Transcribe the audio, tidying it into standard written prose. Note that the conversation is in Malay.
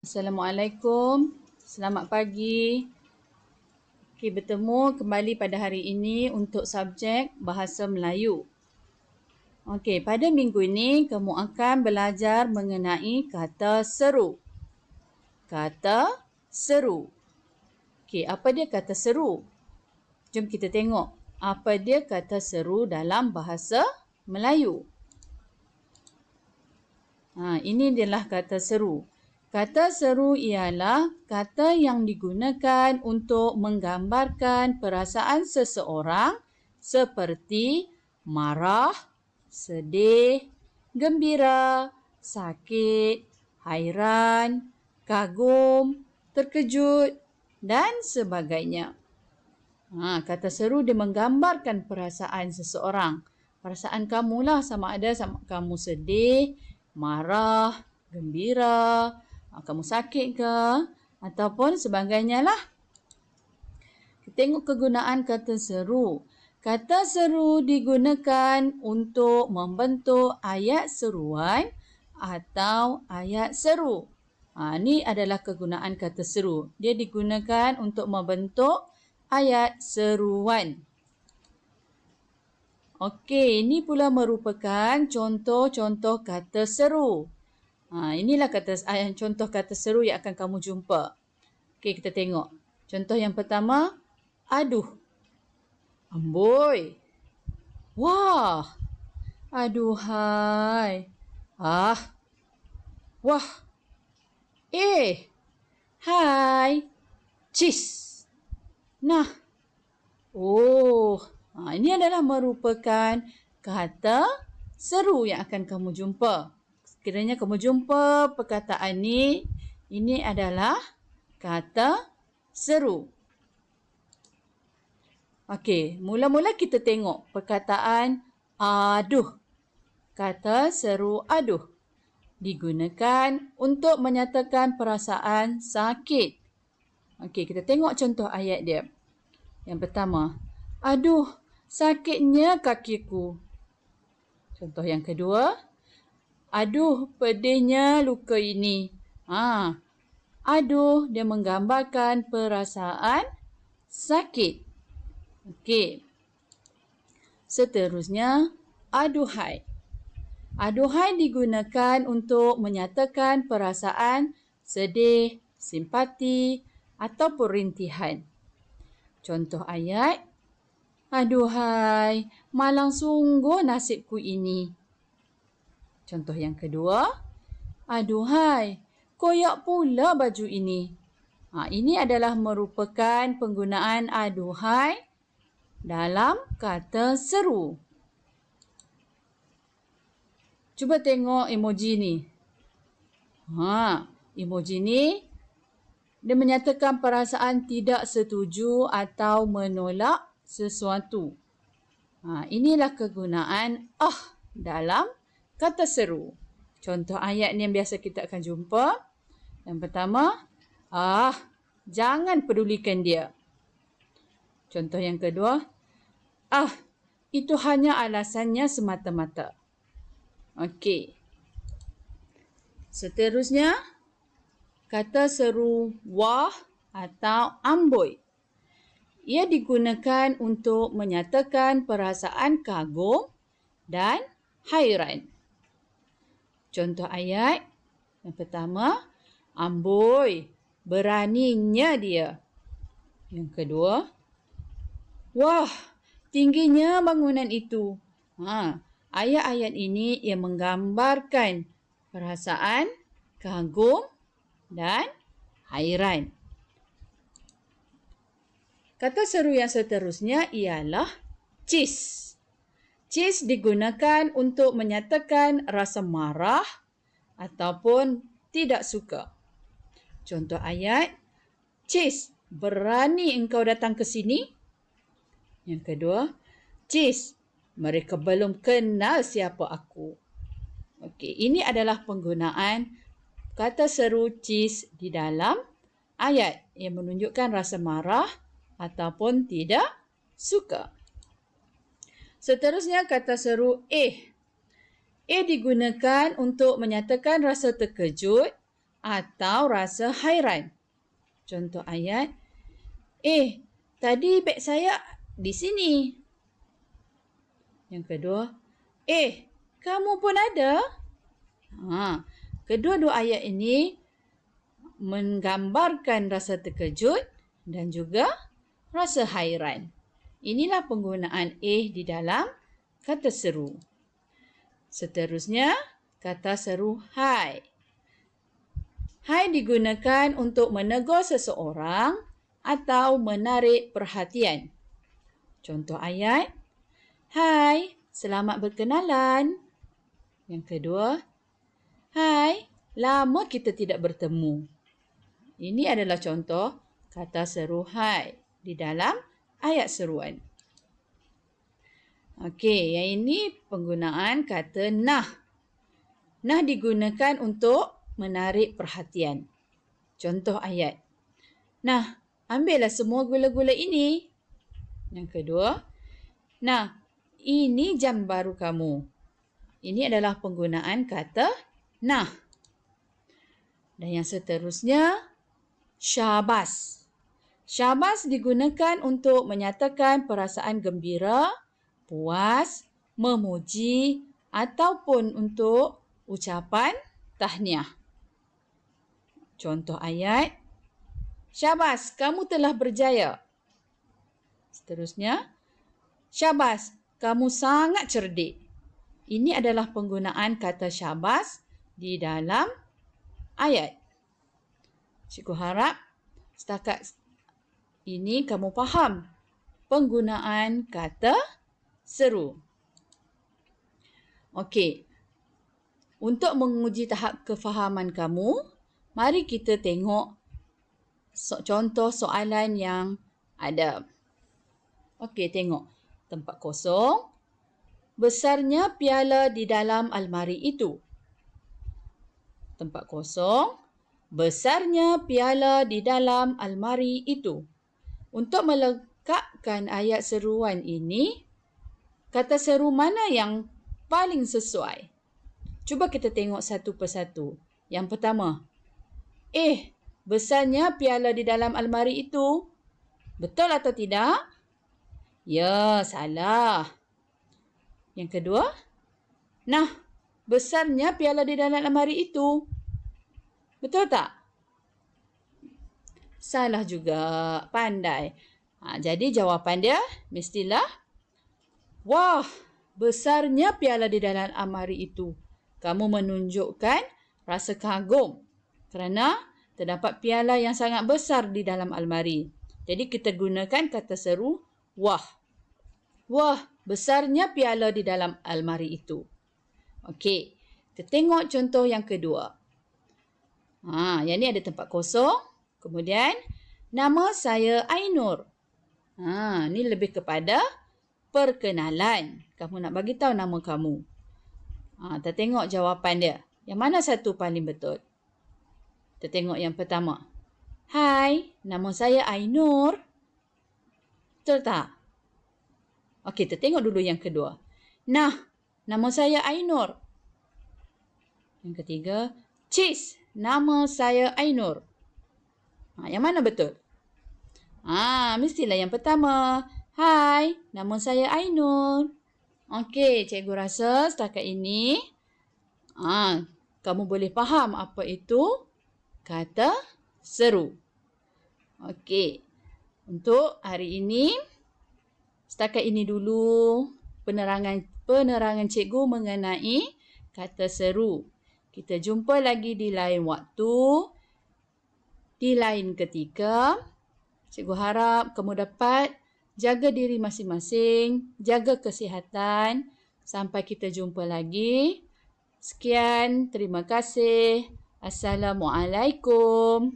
Assalamualaikum. Selamat pagi. Okey, bertemu kembali pada hari ini untuk subjek Bahasa Melayu. Okey, pada minggu ini kamu akan belajar mengenai kata seru. Kata seru. Okey, apa dia kata seru? Jom kita tengok apa dia kata seru dalam bahasa Melayu. Ini adalah kata seru. Kata seru ialah kata yang digunakan untuk menggambarkan perasaan seseorang seperti marah, sedih, gembira, sakit, hairan, kagum, terkejut dan sebagainya. Kata seru dia menggambarkan perasaan seseorang. Perasaan kamulah, sama kamu sedih, marah, gembira, kamu sakit ke ataupun sebagainya lah. Kita tengok kegunaan kata seru. Kata seru digunakan untuk membentuk ayat seruan atau ayat seru. Ini adalah kegunaan kata seru. Dia digunakan untuk membentuk ayat seruan. Okey, ini pula merupakan contoh-contoh kata seru. Inilah contoh kata seru yang akan kamu jumpa. Okey, kita tengok. Contoh yang pertama, aduh. Amboi. Wah. Aduhai. Wah. Hai. Cis. Nah. Oh. Ini adalah merupakan kata seru yang akan kamu jumpa. Sekiranya kamu jumpa perkataan ini adalah kata seru. Okey, mula-mula kita tengok perkataan aduh. Kata seru aduh digunakan untuk menyatakan perasaan sakit. Okey, kita tengok contoh ayat dia. Yang pertama, aduh, sakitnya kakiku. Contoh yang kedua, aduh, pedihnya luka ini. Aduh, dia menggambarkan perasaan sakit. Okey. Seterusnya, aduhai. Aduhai digunakan untuk menyatakan perasaan sedih, simpati ataupun rintihan. Contoh ayat, aduhai, malang sungguh nasibku ini. Contoh yang kedua, aduhai, koyak pula baju ini. Ini adalah merupakan penggunaan aduhai dalam kata seru. Cuba tengok emoji ni. Emoji ni dia menyatakan perasaan tidak setuju atau menolak sesuatu. Inilah kegunaan dalam kata seru. Contoh ayat ni yang biasa kita akan jumpa. Yang pertama, jangan pedulikan dia. Contoh yang kedua, itu hanya alasannya semata-mata. Okey. Seterusnya, kata seru wah atau amboi. Ia digunakan untuk menyatakan perasaan kagum dan hairan. Contoh ayat yang pertama, amboi, beraninya dia. Yang kedua, wah, tingginya bangunan itu. Ayat-ayat ini ia menggambarkan perasaan kagum dan hairan. Kata seru yang seterusnya ialah cis. Cis digunakan untuk menyatakan rasa marah ataupun tidak suka. Contoh ayat, cis, berani engkau datang ke sini? Yang kedua, cis, mereka belum kenal siapa aku. Okey, ini adalah penggunaan kata seru cis di dalam ayat yang menunjukkan rasa marah ataupun tidak suka. Seterusnya kata seru digunakan untuk menyatakan rasa terkejut atau rasa hairan. Contoh ayat, tadi beg saya di sini. Yang kedua, kamu pun ada? Kedua-dua ayat ini menggambarkan rasa terkejut dan juga rasa hairan. Inilah penggunaan di dalam kata seru. Seterusnya, kata seru hai. Hai digunakan untuk menegur seseorang atau menarik perhatian. Contoh ayat, hai, selamat berkenalan. Yang kedua, hai, lama kita tidak bertemu. Ini adalah contoh kata seru hai di dalam ayat seruan. Okey, yang ini penggunaan kata nah. Nah digunakan untuk menarik perhatian. Contoh ayat. Nah, ambillah semua gula-gula ini. Yang kedua, nah, ini jam baru kamu. Ini adalah penggunaan kata nah. Dan yang seterusnya, syabas. Syabas digunakan untuk menyatakan perasaan gembira, puas, memuji ataupun untuk ucapan tahniah. Contoh ayat, syabas, kamu telah berjaya. Seterusnya, syabas, kamu sangat cerdik. Ini adalah penggunaan kata syabas di dalam ayat. Cikgu harap setakat ini kamu faham penggunaan kata seru. Okey. Untuk menguji tahap kefahaman kamu, mari kita tengok contoh soalan yang ada. Okey, tengok. Tempat kosong. Besarnya piala di dalam almari itu. Tempat kosong. Besarnya piala di dalam almari itu. Untuk melengkapkan ayat seruan ini, kata seru mana yang paling sesuai? Cuba kita tengok satu persatu. Yang pertama, besarnya piala di dalam almari itu. Betul atau tidak? Ya, salah. Yang kedua, nah, besarnya piala di dalam almari itu. Betul tak? Salah juga. Pandai. Jadi jawapan dia mestilah, wah, besarnya piala di dalam almari itu. Kamu menunjukkan rasa kagum kerana terdapat piala yang sangat besar di dalam almari. Jadi kita gunakan kata seru wah. Wah, besarnya piala di dalam almari itu. Okey, kita tengok contoh yang kedua. Yang ni ada tempat kosong. Kemudian, nama saya Ainur. Ni lebih kepada perkenalan. Kamu nak bagi tahu nama kamu. Kita tengok jawapan dia. Yang mana satu paling betul? Kita tengok yang pertama. Hai, nama saya Ainur. Betul tak? Okey, kita tengok dulu yang kedua. Nah, nama saya Ainur. Yang ketiga, Cis, nama saya Ainur. Yang mana betul? Mestilah yang pertama. Hai, nama saya Ainur. Okey, cikgu rasa setakat ini kamu boleh faham apa itu kata seru. Okey, untuk hari ini setakat ini dulu penerangan cikgu mengenai kata seru. Kita jumpa lagi di lain waktu, di lain ketika. Cikgu harap kamu dapat jaga diri masing-masing, jaga kesihatan. Sampai kita jumpa lagi. Sekian, terima kasih. Assalamualaikum.